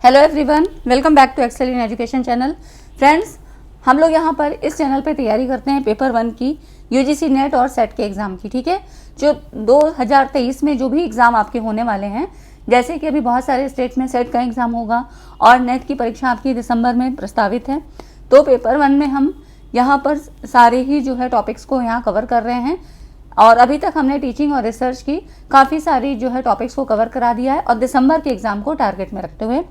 Hello everyone, welcome back to Excel in Education channel. Friends, हम लोग यहाँ पर इस चैनल पे तैयारी करते हैं पेपर 1 की यूजीसी नेट और सेट के एग्ज़ाम की। ठीक है, जो 2023 में जो भी एग्ज़ाम आपके होने वाले हैं, जैसे कि अभी बहुत सारे स्टेट में सेट का एग्ज़ाम होगा और नेट की परीक्षा आपकी दिसंबर में प्रस्तावित है, तो पेपर 1 में हम यहाँ पर सारे ही जो है टॉपिक्स को यहाँ कवर कर रहे हैं। और अभी तक हमने टीचिंग और रिसर्च की काफ़ी सारी जो है टॉपिक्स को कवर करा दिया है और दिसंबर के एग्ज़ाम को टारगेट में रखते हुए।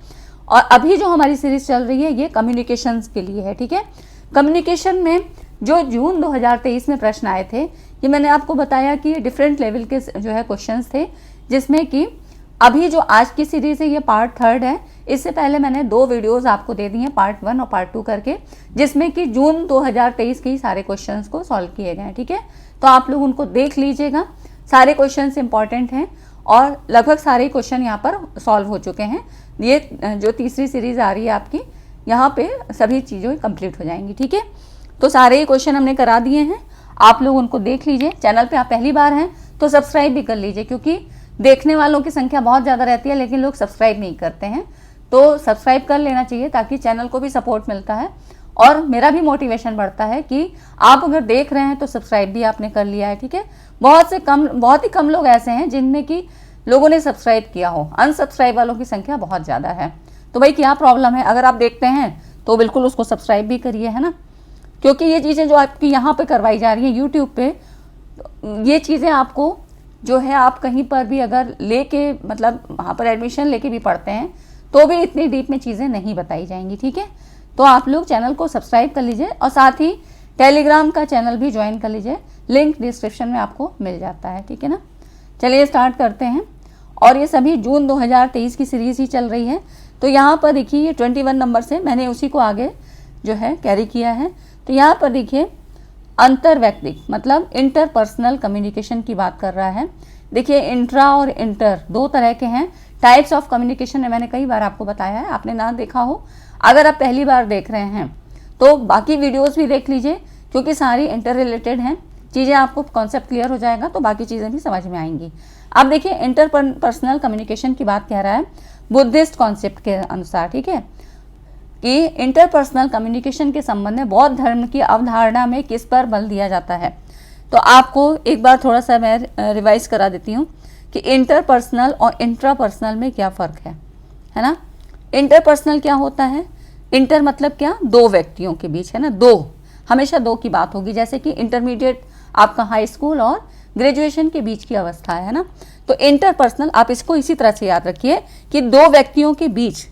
और अभी जो हमारी सीरीज़ चल रही है ये कम्युनिकेशंस के लिए है। ठीक है, कम्युनिकेशन में जो जून 2023 में प्रश्न आए थे, ये मैंने आपको बताया कि डिफरेंट लेवल के जो है क्वेश्चंस थे, जिसमें कि अभी जो आज की सीरीज़ है ये पार्ट 3 है। इससे पहले मैंने 2 वीडियोस आपको दे दी हैं, पार्ट 1 और पार्ट 2 करके, जिसमें कि जून 2023 के ही सारे क्वेश्चंस को सॉल्व किए गए हैं। ठीक है, तो आप लोग उनको देख लीजिएगा। सारे क्वेश्चंस इंपॉर्टेंट हैं और लगभग सारे क्वेश्चन यहाँ पर सॉल्व हो चुके हैं। ये जो तीसरी सीरीज़ आ रही है आपकी, यहाँ पे सभी चीज़ें कंप्लीट हो जाएंगी। ठीक है, तो सारे क्वेश्चन हमने करा दिए हैं, आप लोग उनको देख लीजिए। चैनल पे आप पहली बार हैं तो सब्सक्राइब भी कर लीजिए, क्योंकि देखने वालों की संख्या बहुत ज़्यादा रहती है लेकिन लोग सब्सक्राइब नहीं करते हैं। तो सब्सक्राइब कर लेना चाहिए ताकि चैनल को भी सपोर्ट मिलता है और मेरा भी मोटिवेशन बढ़ता है कि आप अगर देख रहे हैं तो सब्सक्राइब भी आपने कर लिया है। ठीक है, बहुत ही कम लोग ऐसे हैं जिनमें कि लोगों ने सब्सक्राइब किया हो। अनसब्सक्राइब वालों की संख्या बहुत ज़्यादा है। तो भाई क्या प्रॉब्लम है, अगर आप देखते हैं तो बिल्कुल उसको सब्सक्राइब भी करिए, है ना, क्योंकि ये चीज़ें जो आपकी यहाँ पे करवाई जा रही हैं यूट्यूब पे, ये चीज़ें आपको जो है आप कहीं पर भी अगर लेके मतलब वहाँ पर एडमिशन लेके भी पढ़ते हैं तो भी इतनी डीप में चीज़ें नहीं बताई जाएंगी। ठीक है, तो आप लोग चैनल को सब्सक्राइब कर लीजिए और साथ ही टेलीग्राम का चैनल भी ज्वाइन कर लीजिए, लिंक डिस्क्रिप्शन में आपको मिल जाता है। ठीक है ना, चलिए स्टार्ट करते हैं। और ये सभी जून 2023 की सीरीज़ ही चल रही है। तो यहाँ पर देखिए ये 21 नंबर से मैंने उसी को आगे जो है कैरी किया है। तो यहाँ पर देखिए अंतर्वैयक्तिक मतलब इंटरपर्सनल कम्युनिकेशन की बात कर रहा है। देखिए इंट्रा और इंटर 2 तरह के हैं। टाइप्स ऑफ कम्युनिकेशन है, मैंने कई बार आपको बताया है, आपने ना देखा हो। अगर आप पहली बार देख रहे हैं तो बाकी वीडियोस भी देख लीजिए, क्योंकि सारी इंटर रिलेटेड हैं चीज़ें, आपको कॉन्सेप्ट क्लियर हो जाएगा तो बाकी चीज़ें भी समझ में आएंगी। अब देखिए इंटरपर्सनल कम्युनिकेशन की बात कह रहा है बुद्धिस्ट कॉन्सेप्ट के अनुसार। ठीक है, कि इंटरपर्सनल कम्युनिकेशन के संबंध में बौद्ध धर्म की अवधारणा में किस पर बल दिया जाता है। तो आपको एक बार थोड़ा सा मैं रिवाइज करा देती हूँ कि इंटरपर्सनल और इंट्रापर्सनल में क्या फ़र्क है ना। इंटरपर्सनल क्या होता है, इंटर मतलब क्या, 2 व्यक्तियों के बीच, है ना, 2, हमेशा 2 की बात होगी। जैसे कि इंटरमीडिएट आपका हाई स्कूल और ग्रेजुएशन के बीच की अवस्था है ना। तो इंटरपर्सनल आप इसको इसी तरह से याद रखिए कि 2 व्यक्तियों के बीच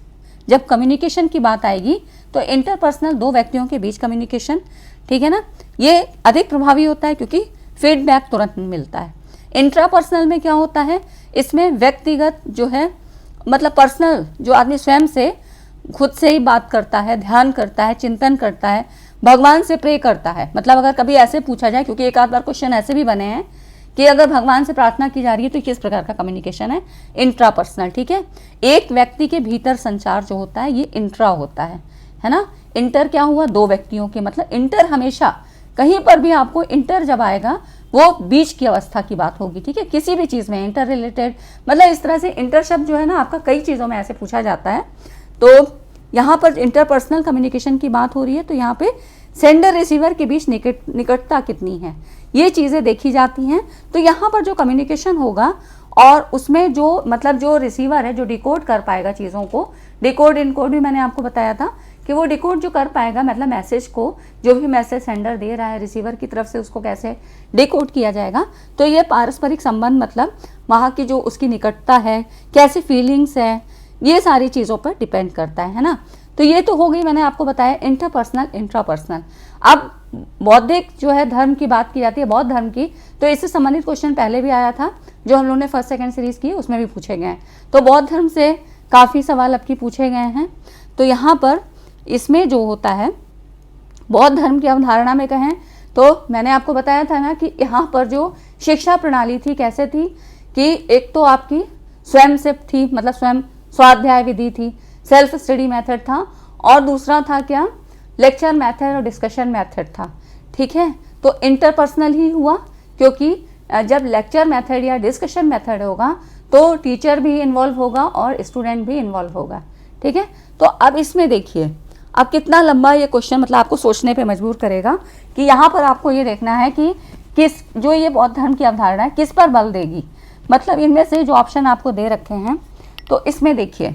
जब कम्युनिकेशन की बात आएगी तो इंटरपर्सनल 2 व्यक्तियों के बीच कम्युनिकेशन, ठीक है ना, ये अधिक प्रभावी होता है क्योंकि फीडबैक तुरंत मिलता है। इंट्रापर्सनल में क्या होता है, इसमें व्यक्तिगत जो है मतलब पर्सनल, जो आदमी स्वयं से खुद से ही बात करता है, ध्यान करता है, चिंतन करता है, भगवान से प्रे करता है। मतलब अगर कभी ऐसे पूछा जाए, क्योंकि एक आध बार क्वेश्चन ऐसे भी बने हैं कि अगर भगवान से प्रार्थना की जा रही है तो किस प्रकार का कम्युनिकेशन है, इंट्रापर्सनल। ठीक है, एक व्यक्ति के भीतर संचार जो होता है ये इंट्रा होता है ना। इंटर क्या हुआ, 2 व्यक्तियों के, मतलब इंटर हमेशा कहीं पर भी आपको इंटर जब आएगा वो बीच की अवस्था की बात होगी। ठीक है, किसी भी चीज़ में इंटर रिलेटेड, मतलब इस तरह से इंटर शब्द जो है ना आपका कई चीज़ों में ऐसे पूछा जाता है। तो यहाँ पर इंटरपर्सनल कम्युनिकेशन की बात हो रही है तो यहाँ पे सेंडर रिसीवर के बीच निकटता कितनी है, ये चीज़ें देखी जाती हैं। तो यहाँ पर जो कम्युनिकेशन होगा और उसमें जो मतलब जो रिसीवर है जो डिकोड कर पाएगा चीज़ों को, डिकोड इनकोड भी मैंने आपको बताया था कि वो डिकोड जो कर पाएगा, मतलब मैसेज को, जो भी मैसेज सेंडर दे रहा है रिसीवर की तरफ से, उसको कैसे डिकोड किया जाएगा। तो ये पारस्परिक संबंध, मतलब वहाँ की जो उसकी निकटता है, कैसी फीलिंग्स है, ये सारी चीज़ों पर डिपेंड करता है ना। तो ये तो हो गई, मैंने आपको बताया इंटरपर्सनल इंट्रापर्सनल। अब बौद्धिक जो है धर्म की बात की जाती है, बौद्ध धर्म की, तो इससे संबंधित क्वेश्चन पहले भी आया था जो हम लोगों ने फर्स्ट सेकंड सीरीज की, उसमें भी पूछे गए हैं। तो बौद्ध धर्म से काफ़ी सवाल अब की पूछे गए हैं। तो यहाँ पर इसमें जो होता है बौद्ध धर्म की अवधारणा में कहें तो मैंने आपको बताया था ना कि यहाँ पर जो शिक्षा प्रणाली थी कैसे थी, कि एक तो आपकी स्वयं से थी, मतलब स्वयं स्वाध्याय विधि थी, सेल्फ स्टडी मेथड था, और दूसरा था क्या, लेक्चर मेथड और डिस्कशन मेथड था। ठीक है, तो इंटरपर्सनल ही हुआ, क्योंकि जब लेक्चर मेथड या डिस्कशन मेथड होगा तो टीचर भी इन्वॉल्व होगा और स्टूडेंट भी इन्वॉल्व होगा। ठीक है। तो अब इसमें देखिए अब कितना लंबा ये क्वेश्चन मतलब आपको सोचने पे मजबूर करेगा कि यहाँ पर आपको ये देखना है कि किस जो ये बौद्ध धर्म की अवधारणा है किस पर बल देगी। मतलब इनमें से जो ऑप्शन आपको दे रखे हैं तो इसमें देखिए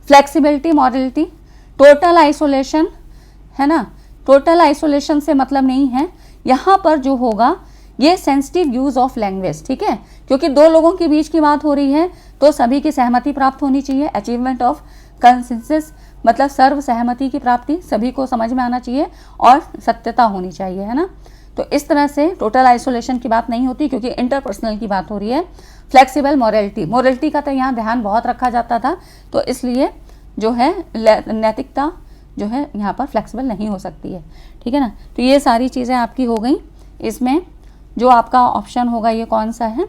फ्लेक्सिबिलिटी, मॉडलिटी, टोटल आइसोलेशन, है ना। टोटल आइसोलेशन से मतलब नहीं है, यहाँ पर जो होगा ये सेंसिटिव यूज ऑफ लैंग्वेज, ठीक है, क्योंकि दो लोगों के बीच की बात हो रही है तो सभी की सहमति प्राप्त होनी चाहिए। अचीवमेंट ऑफ कंसेंसस मतलब सर्व सहमति की प्राप्ति, सभी को समझ में आना चाहिए और सत्यता होनी चाहिए, है ना। तो इस तरह से टोटल आइसोलेशन की बात नहीं होती क्योंकि इंटरपर्सनल की बात हो रही है। फ्लेक्सिबल, मॉरलिटी, मॉरलिटी का तो यहाँ ध्यान बहुत रखा जाता था तो इसलिए जो है नैतिकता जो है यहाँ पर फ्लेक्सिबल नहीं हो सकती है, ठीक है ना। तो ये सारी चीज़ें आपकी हो गई। इसमें जो आपका ऑप्शन होगा ये कौन सा है,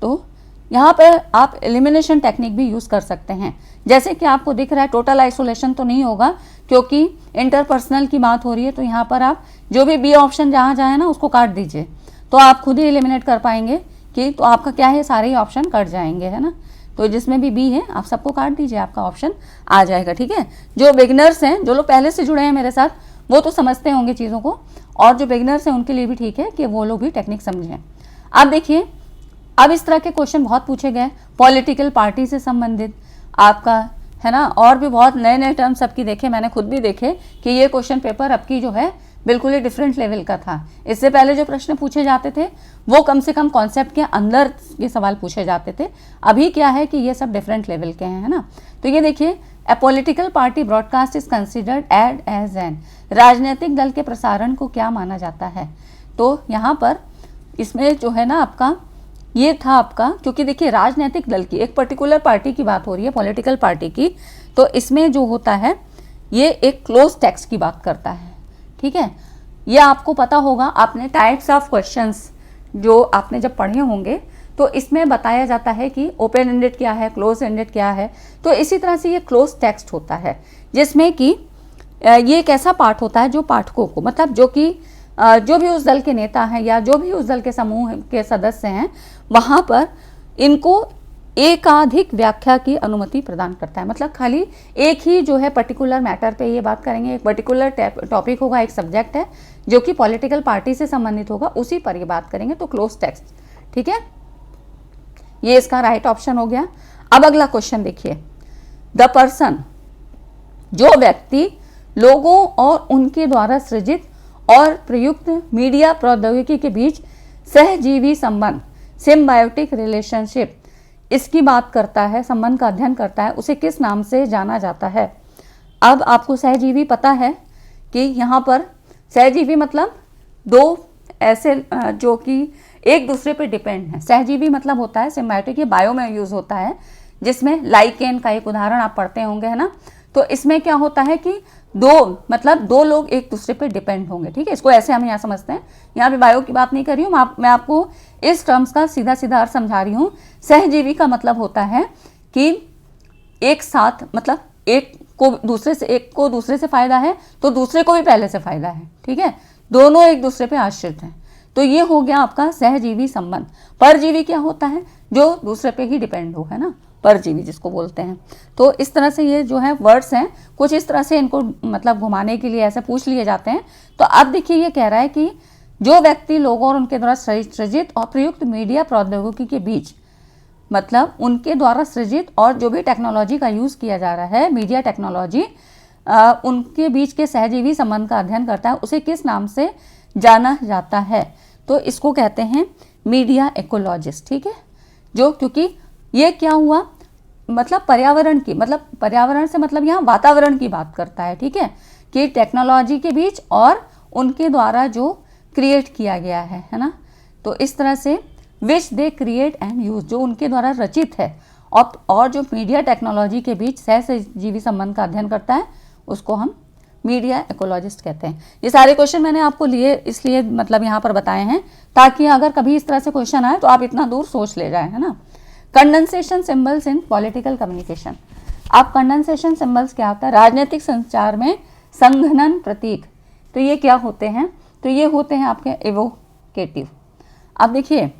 तो यहाँ पर आप एलिमिनेशन टेक्निक भी यूज़ कर सकते हैं। जैसे कि आपको दिख रहा है टोटल आइसोलेशन तो नहीं होगा क्योंकि इंटरपर्सनल की बात हो रही है, तो यहाँ पर आप जो भी बी ऑप्शन जहाँ जाए ना उसको काट दीजिए तो आप खुद ही एलिमिनेट कर पाएंगे कि तो आपका क्या है सारे ही ऑप्शन कट जाएंगे, है ना। तो जिसमें भी बी है आप सबको काट दीजिए, आपका ऑप्शन आ जाएगा, ठीक है। जो बिगिनर्स हैं, जो लोग पहले से जुड़े हैं मेरे साथ, वो तो समझते होंगे चीज़ों को, और जो बिगिनर्स हैं उनके लिए भी ठीक है कि वो लोग भी टेक्निक समझें। अब देखिए अब इस तरह के क्वेश्चन बहुत पूछे गए पॉलिटिकल पार्टी से संबंधित आपका, है ना, और भी बहुत नए नए टर्म सबकी देखे, मैंने खुद भी देखे कि ये क्वेश्चन पेपर अब की जो है बिल्कुल ही डिफरेंट लेवल का था। इससे पहले जो प्रश्न पूछे जाते थे वो कम से कम कॉन्सेप्ट के अंदर ये सवाल पूछे जाते थे, अभी क्या है कि ये सब डिफरेंट लेवल के हैं, है ना। तो ये देखिए a political party broadcast is considered as an, राजनीतिक दल के प्रसारण को क्या माना जाता है। तो यहाँ पर इसमें जो है ना आपका ये था आपका, क्योंकि देखिए राजनीतिक दल की एक पर्टिकुलर पार्टी की बात हो रही है, पॉलिटिकल पार्टी की, तो इसमें जो होता है ये एक क्लोज टेक्स्ट की बात करता है, ठीक है। ये आपको पता होगा, आपने टाइप्स ऑफ क्वेश्चंस जो आपने जब पढ़े होंगे तो इसमें बताया जाता है कि ओपन एंडेड क्या है, क्लोज एंडेड क्या है। तो इसी तरह से ये क्लोज टेक्स्ट होता है जिसमें कि ये एक ऐसा पाठ होता है जो पाठकों को मतलब जो कि जो भी उस दल के नेता हैं या जो भी उस दल के समूह के सदस्य हैं वहाँ पर इनको एकाधिक व्याख्या की अनुमति प्रदान करता है। मतलब खाली एक ही जो है पर्टिकुलर मैटर पे ये बात करेंगे, एक पर्टिकुलर टॉपिक होगा, एक सब्जेक्ट है जो कि पॉलिटिकल पार्टी से संबंधित होगा, उसी पर ये बात करेंगे, तो क्लोज टेक्स्ट, ठीक है। ये इसका राइट ऑप्शन हो गया। अब अगला क्वेश्चन देखिए, द पर्सन, जो व्यक्ति लोगों और उनके द्वारा सृजित और प्रयुक्त मीडिया प्रौद्योगिकी के बीच सहजीवी संबंध, सिम्बायोटिक रिलेशनशिप, इसकी बात करता है, संबंध का अध्ययन करता है, उसे किस नाम से जाना जाता है। अब आपको सहजीवी पता है कि यहाँ पर सहजीवी मतलब दो ऐसे जो कि एक दूसरे पे डिपेंड है। सहजीवी मतलब होता है सिम्बायोटिक, ये बायो में यूज होता है, जिसमें लाइकेन का एक उदाहरण आप पढ़ते होंगे, है ना। तो इसमें क्या होता है कि दो लोग एक दूसरे पे डिपेंड होंगे, ठीक है। इसको ऐसे हम यहाँ समझते हैं, यहाँ पे बायो की बात नहीं कर रही हूँ, मैं आपको इस टर्म्स का सीधा सीधा अर्थ समझा रही हूँ। सहजीवी का मतलब होता है कि एक साथ, मतलब एक को दूसरे से फायदा है तो दूसरे को भी पहले से फायदा है, ठीक है, दोनों एक दूसरे पे आश्रित हैं, तो ये हो गया आपका सहजीवी संबंध। परजीवी क्या होता है, जो दूसरे पे ही डिपेंड हो, है ना, परजीवी जिसको बोलते हैं। तो इस तरह से ये जो है वर्ड्स हैं, कुछ इस तरह से इनको मतलब घुमाने के लिए ऐसे पूछ लिए जाते हैं। तो अब देखिए ये कह रहा है कि जो व्यक्ति लोगों और उनके द्वारा सृजित और प्रयुक्त मीडिया प्रौद्योगिकी के बीच, मतलब उनके द्वारा सृजित और जो भी टेक्नोलॉजी का यूज़ किया जा रहा है, मीडिया टेक्नोलॉजी, उनके बीच के सहजीवी संबंध का अध्ययन करता है, उसे किस नाम से जाना जाता है। तो इसको कहते हैं मीडिया इकोलॉजिस्ट, ठीक है। जो क्योंकि ये क्या हुआ, मतलब पर्यावरण की, मतलब पर्यावरण से मतलब यहाँ वातावरण की बात करता है, ठीक है, कि टेक्नोलॉजी के बीच और उनके द्वारा जो क्रिएट किया गया है ना। तो इस तरह से विच दे क्रिएट एंड यूज, जो उनके द्वारा रचित है और जो मीडिया टेक्नोलॉजी के बीच सहजीवी संबंध का अध्ययन करता है, उसको हम मीडिया इकोलॉजिस्ट कहते हैं। ये सारे क्वेश्चन मैंने आपको लिए इसलिए मतलब यहाँ पर बताए हैं ताकि अगर कभी इस तरह से क्वेश्चन आए तो आप इतना दूर सोच ले जाए, है ना। कंडेंसेशन सिंबल्स इन पॉलिटिकल कम्युनिकेशन। अब कंडेंसेशन सिंबल्स क्या होता है, राजनीतिक संचार में संघनन प्रतीक। तो ये क्या होते हैं, तो ये होते हैं आपके एवोकेटिव। अब देखिए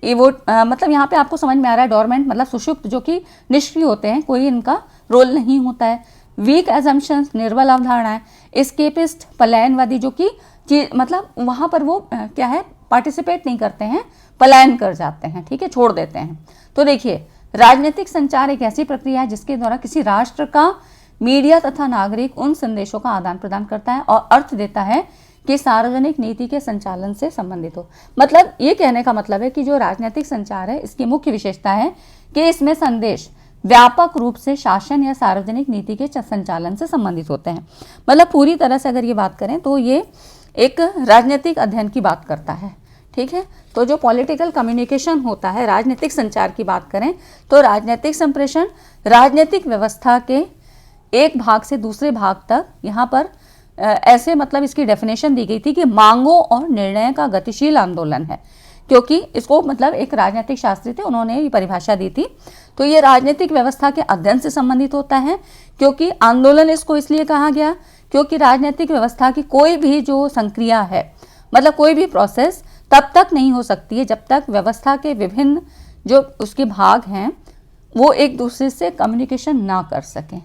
मतलब यहाँ पे आपको समझ में आ रहा है, डोरमेंट मतलब सुषुप्त, जो कि निष्क्रिय होते हैं, कोई इनका रोल नहीं होता है। वीक एजम्पशंस, निर्बल अवधारणाएं, एस्केपिस्ट, पलायनवादी, जो कि मतलब वहां पर वो क्या है, पार्टिसिपेट नहीं करते हैं, पलायन कर जाते हैं, ठीक है, छोड़ देते हैं। तो देखिए, राजनीतिक संचार एक ऐसी प्रक्रिया है जिसके द्वारा किसी राष्ट्र का मीडिया तथा नागरिक उन संदेशों का आदान प्रदान करता है और अर्थ देता है कि सार्वजनिक नीति के संचालन से संबंधित हो। मतलब ये कहने का मतलब है कि जो राजनीतिक संचार है, इसकी मुख्य विशेषता है कि इसमें संदेश व्यापक रूप से शासन या सार्वजनिक नीति के संचालन से संबंधित होते हैं। मतलब पूरी तरह से अगर ये बात करें तो ये एक राजनीतिक अध्ययन की बात करता है, ठीक है। तो जो पॉलिटिकल कम्युनिकेशन होता है, राजनीतिक संचार की बात करें तो राजनीतिक संप्रेषण राजनीतिक व्यवस्था के एक भाग से दूसरे भाग तक, यहाँ पर ऐसे मतलब इसकी डेफिनेशन दी गई थी कि मांगों और निर्णय का गतिशील आंदोलन है, क्योंकि इसको मतलब एक राजनीतिक शास्त्री थे, उन्होंने ये परिभाषा दी थी। तो ये राजनीतिक व्यवस्था के अध्ययन से संबंधित होता है, क्योंकि आंदोलन इसको इसलिए कहा गया क्योंकि राजनीतिक व्यवस्था की कोई भी जो संक्रिया है, मतलब कोई भी प्रोसेस तब तक नहीं हो सकती है जब तक व्यवस्था के विभिन्न जो उसके भाग हैं वो एक दूसरे से कम्युनिकेशन ना कर सकें,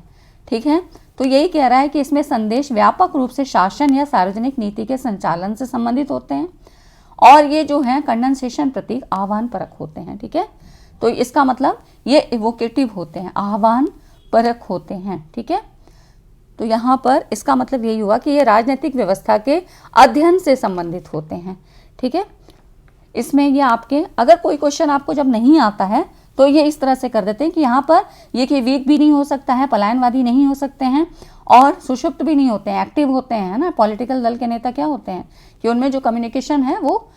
ठीक है। तो यही कह रहा है कि इसमें संदेश व्यापक रूप से शासन या सार्वजनिक नीति के संचालन से संबंधित होते हैं और ये जो है कंडेंसेशन प्रतीक आह्वान परक होते हैं, ठीक है। तो इसका मतलब ये इवोकेटिव होते हैं, आह्वान परक होते हैं, ठीक है। तो यहाँ पर इसका मतलब यही हुआ कि ये राजनीतिक व्यवस्था के अध्ययन से संबंधित होते हैं, ठीक है। इसमें ये आपके अगर कोई क्वेश्चन आपको जब नहीं आता है तो ये इस तरह से कर देते हैं कि यहाँ पर ये कि वीक भी नहीं हो सकता है, पलायनवादी नहीं हो सकते हैं और सुषुप्त भी नहीं होते हैं, एक्टिव होते हैं, है ना। पॉलिटिकल दल के नेता क्या होते हैं कि उनमें जो कम्युनिकेशन है वो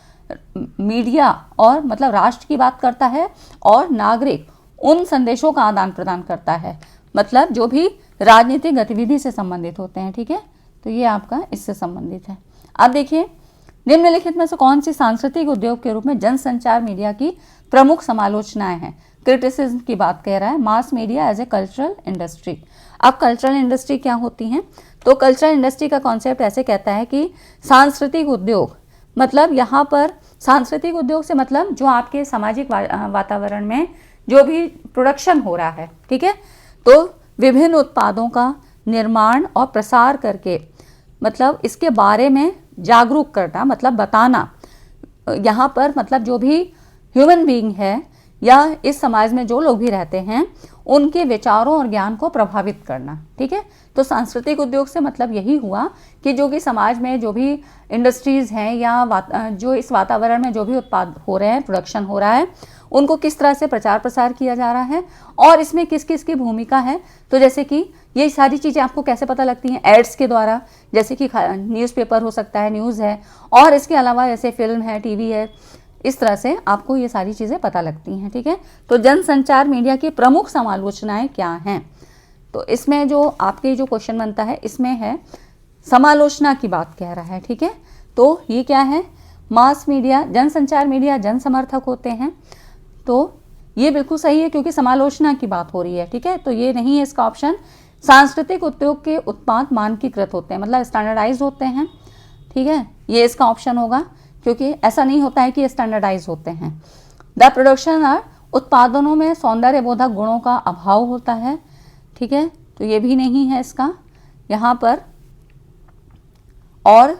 मीडिया और मतलब राष्ट्र की बात करता है और नागरिक उन संदेशों का आदान प्रदान करता है, मतलब जो भी राजनीतिक गतिविधि से संबंधित होते हैं, ठीक है। तो ये आपका इससे संबंधित है। अब देखिए, निम्नलिखित में से कौन सी सांस्कृतिक उद्योग के रूप में जनसंचार मीडिया की प्रमुख समालोचनाएं हैं। क्रिटिसिज्म की बात कह रहा है, mass media as a cultural industry. अब कल्चरल इंडस्ट्री क्या होती हैं, तो कल्चरल इंडस्ट्री का कॉन्सेप्ट ऐसे कहता है कि सांस्कृतिक उद्योग, मतलब यहाँ पर सांस्कृतिक उद्योग से मतलब जो आपके सामाजिक वातावरण में जो भी प्रोडक्शन हो रहा है, ठीक है, तो विभिन्न उत्पादों का निर्माण और प्रसार करके मतलब इसके बारे में जागरूक करना, मतलब बताना, यहाँ पर मतलब जो भी ह्यूमन बीइंग है या इस समाज में जो लोग भी रहते हैं उनके विचारों और ज्ञान को प्रभावित करना, ठीक है। तो सांस्कृतिक उद्योग से मतलब यही हुआ कि जो कि समाज में जो भी इंडस्ट्रीज हैं या जो इस वातावरण में जो भी उत्पाद हो रहे हैं, प्रोडक्शन हो रहा है, उनको किस तरह से प्रचार प्रसार किया जा रहा है और इसमें किस किस की भूमिका है। तो जैसे कि ये सारी चीज़ें आपको कैसे पता लगती हैं, एड्स के द्वारा, जैसे कि न्यूज़पेपर हो सकता है, न्यूज़ है, और इसके अलावा जैसे फिल्म है, टीवी है, इस तरह से आपको ये सारी चीज़ें पता लगती हैं, ठीक है। तो जनसंचार मीडिया की प्रमुख समालोचनाएं क्या हैं, तो इसमें जो आपके जो क्वेश्चन बनता है इसमें है समालोचना की बात कह रहा है, ठीक है। तो ये क्या है, मास मीडिया, जनसंचार मीडिया जन समर्थक होते हैं, तो ये बिल्कुल सही है क्योंकि समालोचना की बात हो रही है, ठीक है। तो ये नहीं है इसका ऑप्शन। सांस्कृतिक उद्योग के उत्पाद मानकीकृत होते हैं, मतलब स्टैंडर्डाइज होते हैं, ठीक है, ये इसका ऑप्शन होगा क्योंकि ऐसा नहीं होता है कि ये स्टैंडर्डाइज होते हैं। द प्रोडक्शन आर, उत्पादनों में सौंदर्य बोधक गुणों का अभाव होता है, ठीक है, तो ये भी नहीं है इसका यहाँ पर। और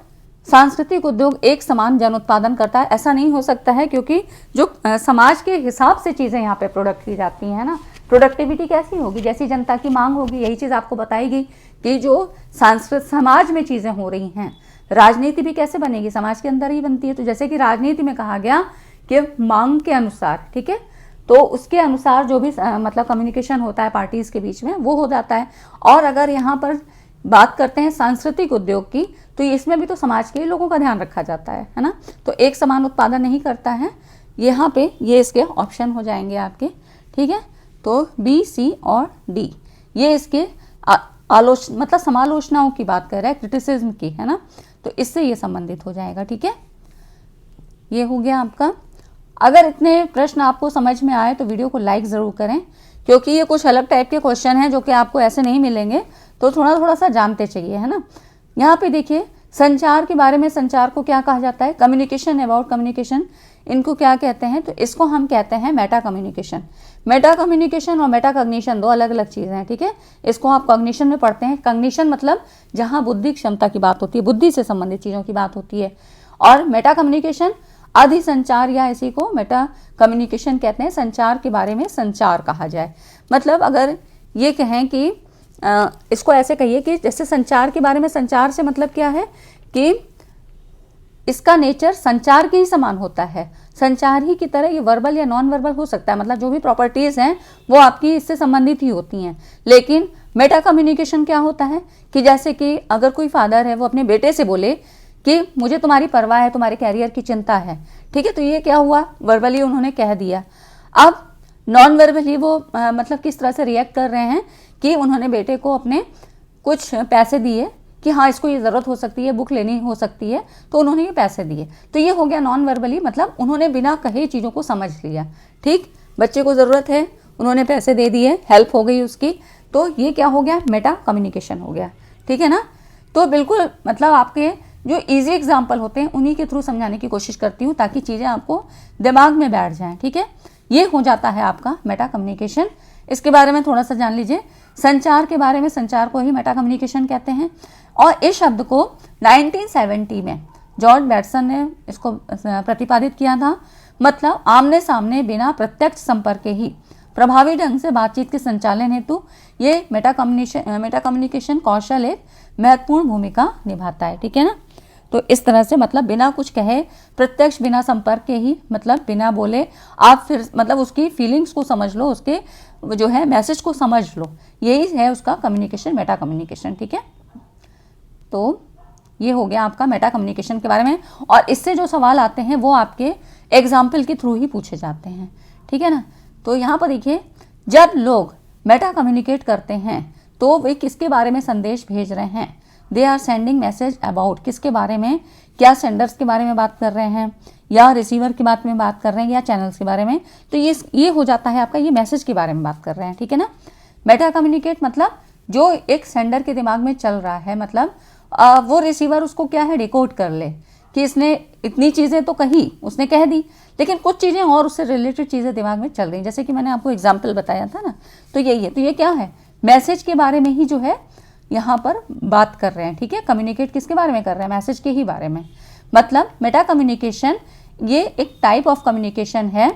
सांस्कृतिक उद्योग एक समान जन उत्पादन करता है, ऐसा नहीं हो सकता है क्योंकि जो समाज के हिसाब से चीज़ें यहाँ पे प्रोडक्ट की जाती हैं ना, प्रोडक्टिविटी कैसी होगी, जैसी जनता की मांग होगी, यही चीज़ आपको बताएगी कि जो समाज में चीज़ें हो रही हैं, राजनीति भी कैसे बनेगी, समाज के अंदर ही बनती है। तो जैसे कि राजनीति में कहा गया कि मांग के अनुसार, ठीक है, तो उसके अनुसार जो भी मतलब कम्युनिकेशन होता है पार्टीज के बीच में वो हो जाता है। और अगर यहाँ पर बात करते हैं सांस्कृतिक उद्योग की, तो इसमें भी तो समाज के लोगों का ध्यान रखा जाता है ना, तो एक समान उत्पादन नहीं करता है। यहाँ पे ये इसके ऑप्शन हो जाएंगे आपके, ठीक है। तो बी, सी और डी ये इसके मतलब समालोचनाओं की बात कर रहा है, क्रिटिसिज्म की, है ना, तो इससे ये संबंधित हो जाएगा, ठीक है। ये हो गया आपका। अगर इतने प्रश्न आपको समझ में आए तो वीडियो को लाइक ज़रूर करें क्योंकि ये कुछ अलग टाइप के क्वेश्चन हैं जो कि आपको ऐसे नहीं मिलेंगे, तो थोड़ा सा जानते चाहिए, है ना। यहाँ पे देखिए, संचार के बारे में, संचार को क्या कहा जाता है, कम्युनिकेशन अबाउट कम्युनिकेशन इनको क्या कहते हैं, तो इसको हम कहते हैं मेटा कम्युनिकेशन। मेटा कम्युनिकेशन और मेटा कॉग्निशन दो अलग अलग चीज़ें हैं, ठीक है। इसको आप कॉग्निशन में पढ़ते हैं। कॉग्निशन मतलब जहाँ बुद्धि क्षमता की बात होती है, बुद्धि से संबंधित चीज़ों की बात होती है। और मेटा कम्युनिकेशन अधिसंचार या इसी को मेटा कम्युनिकेशन कहते हैं, संचार के बारे में संचार कहा जाए। मतलब अगर ये कहें कि इसको ऐसे कहिए कि जैसे संचार के बारे में, संचार से मतलब क्या है कि इसका नेचर संचार के ही समान होता है। संचार ही की तरह ये वर्बल या नॉन वर्बल हो सकता है, मतलब जो भी प्रॉपर्टीज़ हैं वो आपकी इससे संबंधित ही होती हैं। लेकिन मेटा कम्युनिकेशन क्या होता है कि जैसे कि अगर कोई फादर है वो अपने बेटे से बोले कि मुझे तुम्हारी परवाह है, तुम्हारे कैरियर की चिंता है, ठीक है, तो ये क्या हुआ, वर्बली उन्होंने कह दिया। अब नॉन वर्बली वो मतलब किस तरह से रिएक्ट कर रहे हैं कि उन्होंने बेटे को अपने कुछ पैसे दिए कि हाँ इसको ये ज़रूरत हो सकती है, बुक लेनी हो सकती है, तो उन्होंने ये पैसे दिए। तो ये हो गया नॉन वर्बली, मतलब उन्होंने बिना कहे चीज़ों को समझ लिया। ठीक, बच्चे को ज़रूरत है, उन्होंने पैसे दे दिए, हेल्प हो गई उसकी, तो ये क्या हो गया, मेटा कम्युनिकेशन हो गया। ठीक है ना। तो बिल्कुल मतलब आपके जो इजी एग्जाम्पल होते हैं उन्हीं के थ्रू समझाने की कोशिश करती हूँ ताकि चीज़ें आपको दिमाग में बैठ जाएँ। ठीक है, ये हो जाता है आपका मेटा कम्युनिकेशन। इसके बारे में थोड़ा सा जान लीजिए। संचार के बारे में, संचार को ही मेटा कम्युनिकेशन कहते हैं। और इस शब्द को 1970 में जॉर्ज बैटसन ने इसको प्रतिपादित किया था। मतलब आमने सामने बिना प्रत्यक्ष संपर्क के ही प्रभावी ढंग से बातचीत के संचालन हेतु ये मेटा कम्युनिकेशन कौशल एक महत्वपूर्ण भूमिका निभाता है। ठीक है ना। तो इस तरह से मतलब बिना कुछ कहे, प्रत्यक्ष बिना संपर्क के ही, मतलब बिना बोले आप फिर मतलब उसकी फीलिंग्स को समझ लो, उसके जो है मैसेज को समझ लो, यही है उसका कम्युनिकेशन, मेटा कम्युनिकेशन। ठीक है, तो ये हो गया आपका मेटा कम्युनिकेशन के बारे में। और इससे जो सवाल आते हैं वो आपके एग्जाम्पल के थ्रू ही पूछे जाते हैं। ठीक है ना। तो यहाँ पर देखिए, जब लोग मेटा कम्युनिकेट करते हैं तो वे किसके बारे में संदेश भेज रहे हैं, they are sending message about, किसके बारे में, क्या सेंडर्स के बारे में बात कर रहे हैं या रिसीवर के बारे में बात कर रहे हैं या चैनल्स के बारे में। तो ये हो जाता है आपका, ये मैसेज के बारे में बात कर रहे हैं। ठीक है ना। मेटा कम्युनिकेट मतलब जो एक सेंडर के दिमाग में चल रहा है, मतलब वो रिसीवर उसको क्या है, डिकोड कर ले कि इसने इतनी चीज़ें तो कही, उसने कह दी, लेकिन कुछ चीज़ें और उससे रिलेटेड चीज़ें दिमाग में चल रही, जैसे कि मैंने आपको एग्जाम्पल बताया था ना। तो यही है, तो ये क्या है, मैसेज के बारे में ही जो है यहाँ पर बात कर रहे हैं। ठीक है, कम्युनिकेट किसके बारे में कर रहे हैं, मैसेज के ही बारे में। मतलब मेटा कम्युनिकेशन ये एक टाइप ऑफ कम्युनिकेशन है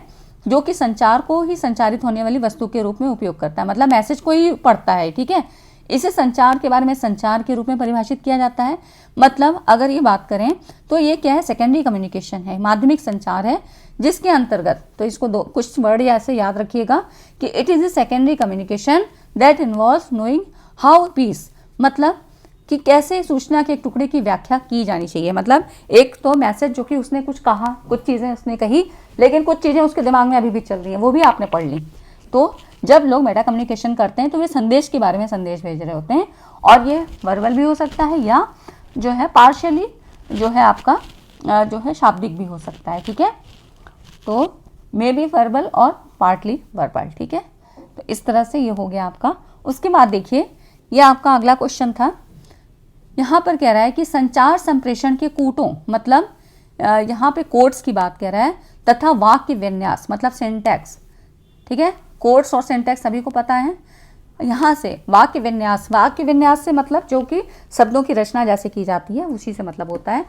जो कि संचार को ही संचारित होने वाली वस्तु के रूप में उपयोग करता है, मतलब मैसेज को ही पढ़ता है। ठीक है, इसे संचार के बारे में संचार के रूप में परिभाषित किया जाता है। मतलब अगर ये बात करें तो ये क्या है, सेकेंडरी कम्युनिकेशन है, माध्यमिक संचार है, जिसके अंतर्गत, तो इसको दो कुछ वर्ड ऐसे याद रखिएगा कि it is a secondary communication that involves knowing how piece, मतलब कि कैसे सूचना के एक टुकड़े की व्याख्या की जानी चाहिए। मतलब एक तो मैसेज जो कि उसने कुछ कहा, कुछ चीज़ें उसने कही, लेकिन कुछ चीज़ें उसके दिमाग में अभी भी चल रही हैं, वो भी आपने पढ़ ली। तो जब लोग मेटा कम्युनिकेशन करते हैं तो वे संदेश के बारे में संदेश भेज रहे होते हैं, और ये वर्बल भी हो सकता है या जो है पार्शियली जो है आपका जो है शाब्दिक भी हो सकता है। ठीक है, तो मे बी वर्बल और पार्टली वर्बल। ठीक है, तो इस तरह से ये हो गया आपका। उसके बाद देखिए, ये आपका अगला क्वेश्चन था। यहाँ पर कह रहा है कि संचार संप्रेषण के कूटों, मतलब यहाँ पे कोड्स की बात कर रहा है, तथा वाक्य विन्यास मतलब सिंटैक्स। ठीक है, कोड्स और सिंटैक्स सभी को पता है। यहाँ से वाक्य विन्यास, वाक्य विन्यास से मतलब जो कि शब्दों की रचना जैसे की जाती है उसी से मतलब होता है।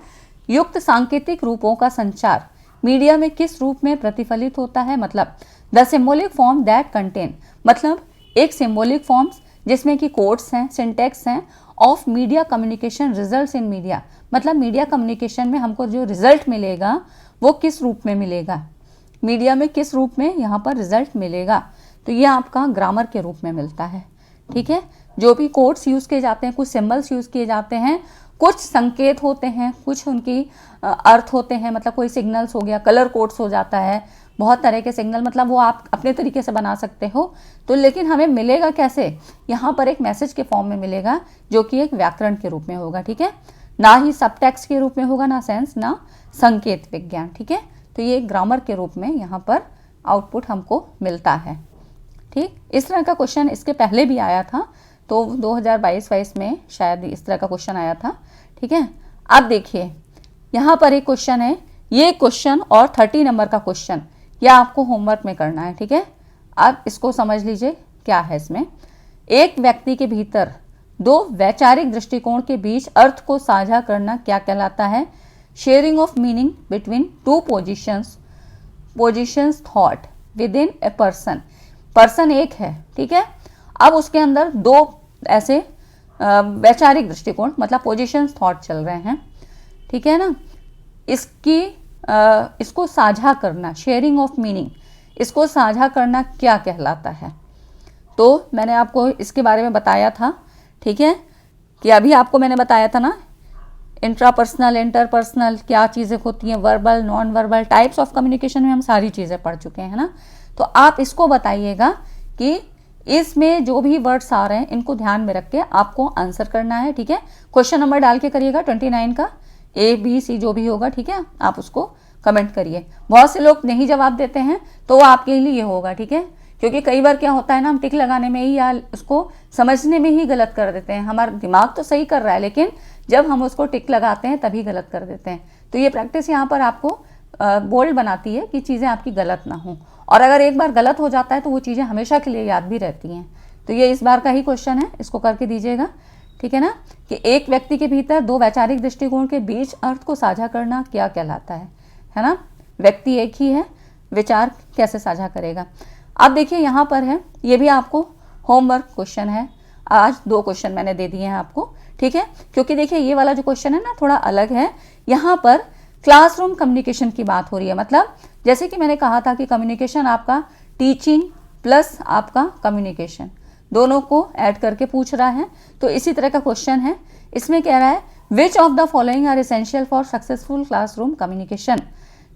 युक्त सांकेतिक रूपों का संचार मीडिया में किस रूप में प्रतिफलित होता है, मतलब the symbolic form that contain, मतलब एक सिम्बोलिक फॉर्म्स जिसमें कि कोड्स हैं, सिंटैक्स हैं, of media communication results in media, मतलब मीडिया कम्युनिकेशन में हमको जो रिजल्ट मिलेगा वो किस रूप में मिलेगा, मीडिया में किस रूप में यहाँ पर रिजल्ट मिलेगा। तो ये आपका ग्रामर के रूप में मिलता है। ठीक है, जो भी कोड्स यूज़ किए जाते हैं, कुछ सिंबल्स यूज़ किए जाते हैं, कुछ संकेत होते हैं, कुछ उनकी अर्थ होते हैं, मतलब कोई सिग्नल्स हो गया, कलर कोड्स हो जाता है, बहुत तरह के सिग्नल, मतलब वो आप अपने तरीके से बना सकते हो। तो लेकिन हमें मिलेगा कैसे, यहाँ पर एक मैसेज के फॉर्म में मिलेगा जो कि एक व्याकरण के रूप में होगा। ठीक है, ना ही सब टेक्स्ट के रूप में होगा, ना सेंस, ना संकेत विज्ञान। ठीक है, तो ये ग्रामर के रूप में यहाँ पर आउटपुट हमको मिलता है। ठीक, इस तरह का क्वेश्चन इसके पहले भी आया था, तो 2022-23 में शायद इस तरह का क्वेश्चन आया था। ठीक है, अब देखिए यहाँ पर एक क्वेश्चन है, ये क्वेश्चन और 30 नंबर का क्वेश्चन ये आपको होमवर्क में करना है, ठीक है। अब इसको समझ लीजिए क्या है इसमें। एक व्यक्ति के भीतर दो वैचारिक दृष्टिकोण के बीच अर्थ को साझा करना क्या कहलाता है? Sharing of meaning between two positions thought with in a person. Person एक है, ठीक है। अब उसके अंदर दो ऐसे वैचारिक दृष्टिकोण मतलब पोजिशंस थॉट चल रहे हैं, ठीक है ना। इसको साझा करना, शेयरिंग ऑफ मीनिंग, इसको साझा करना क्या कहलाता है? तो मैंने आपको इसके बारे में बताया था, ठीक है, कि अभी आपको मैंने बताया था ना इंट्रापर्सनल, इंटरपर्सनल क्या चीज़ें होती हैं, verbal, non verbal, types of communication में हम सारी चीज़ें पढ़ चुके हैं ना। तो आप इसको बताइएगा कि इसमें जो भी वर्ड्स आ रहे हैं इनको ध्यान में रख के आपको आंसर करना है, ठीक है। क्वेश्चन नंबर डाल के करिएगा 29 का, ABC जो भी होगा, ठीक है, आप उसको कमेंट करिए। बहुत से लोग नहीं जवाब देते हैं तो वो आपके लिए होगा, ठीक है, क्योंकि कई बार क्या होता है ना, हम टिक लगाने में ही या उसको समझने में ही गलत कर देते हैं। हमारा दिमाग तो सही कर रहा है लेकिन जब हम उसको टिक लगाते हैं तभी गलत कर देते हैं। तो ये प्रैक्टिस यहाँ पर आपको बोल्ड बनाती है कि चीज़ें आपकी गलत ना हो, और अगर एक बार गलत हो जाता है तो वो चीज़ें हमेशा के लिए याद भी रहती हैं। तो ये इस बार का ही क्वेश्चन है, इसको करके दीजिएगा, ठीक है ना। कि एक व्यक्ति के भीतर दो वैचारिक दृष्टिकोण के बीच अर्थ को साझा करना क्या कहलाता है ना। व्यक्ति एक ही है, विचार कैसे साझा करेगा। अब देखिए यहाँ पर है, ये भी आपको होमवर्क क्वेश्चन है। आज 2 क्वेश्चन मैंने दे दिए हैं आपको, ठीक है, क्योंकि देखिए ये वाला जो क्वेश्चन है ना थोड़ा अलग है। यहाँ पर क्लासरूम कम्युनिकेशन की बात हो रही है, मतलब जैसे कि मैंने कहा था कि कम्युनिकेशन आपका टीचिंग प्लस आपका कम्युनिकेशन दोनों को ऐड करके पूछ रहा है। तो इसी तरह का क्वेश्चन है, इसमें कह रहा है which of the following are essential for successful classroom communication,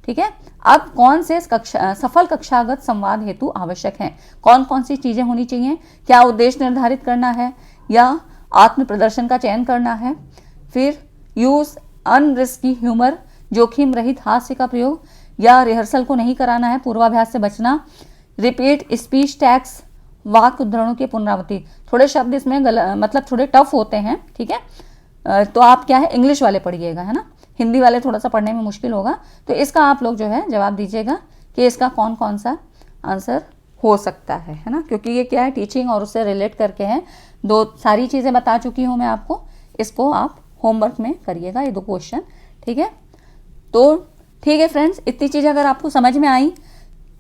ठीक है। अब कौन से सफल कक्षागत संवाद हेतु आवश्यक हैं, कौन कौन सी चीजें होनी चाहिए? क्या उद्देश्य निर्धारित करना है या आत्म प्रदर्शन का चयन करना है? फिर यूज अनरिस्की ह्यूमर, जोखिम रहित हास्य का प्रयोग, या रिहर्सल को नहीं कराना है, पूर्वाभ्यास से बचना, रिपीट स्पीच टैग्स, वाक्य उद्धरणों की पुनरावृत्ति। थोड़े शब्द इसमें मतलब थोड़े टफ होते हैं, ठीक है, तो आप क्या है इंग्लिश वाले पढ़िएगा, है ना, हिंदी वाले थोड़ा सा पढ़ने में मुश्किल होगा। तो इसका आप लोग जो है जवाब दीजिएगा कि इसका कौन कौन सा आंसर हो सकता है ना, क्योंकि ये क्या है टीचिंग और उससे रिलेट करके है। 2 सारी चीज़ें बता चुकी हूँ मैं आपको, इसको आप होमवर्क में करिएगा, ये 2 क्वेश्चन, ठीक है। तो ठीक है फ्रेंड्स, इतनी चीज़ें अगर आपको समझ में आई,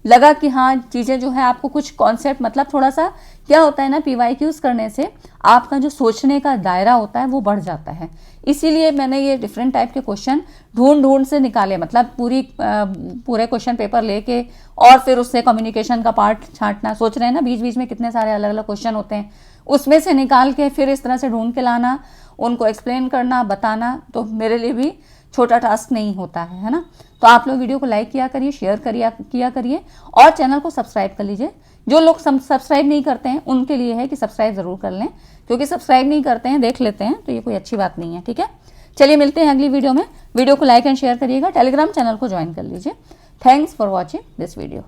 लगा कि हाँ चीज़ें जो है आपको कुछ कॉन्सेप्ट, मतलब थोड़ा सा क्या होता है ना, PYQs करने से आपका जो सोचने का दायरा होता है वो बढ़ जाता है। इसीलिए मैंने ये डिफरेंट टाइप के क्वेश्चन ढूंढ से निकाले, मतलब पूरे क्वेश्चन पेपर लेके और फिर उससे कम्युनिकेशन का पार्ट छांटना। सोच रहे हैं ना बीच बीच में कितने सारे अलग अलग क्वेश्चन होते हैं, उसमें से निकाल के फिर इस तरह से ढूंढ के लाना, उनको एक्सप्लेन करना, बताना, तो मेरे लिए भी छोटा टास्क नहीं होता है ना। तो आप लोग वीडियो को लाइक किया करिए, शेयर किया करिए और चैनल को सब्सक्राइब कर लीजिए। जो लोग सब्सक्राइब नहीं करते हैं उनके लिए है कि सब्सक्राइब ज़रूर कर लें, क्योंकि सब्सक्राइब नहीं करते हैं, देख लेते हैं, तो ये कोई अच्छी बात नहीं है, ठीक है। चलिए मिलते हैं अगली वीडियो में। वीडियो को लाइक एंड शेयर करिएगा, टेलीग्राम चैनल को ज्वाइन कर लीजिए। Thanks for watching this video.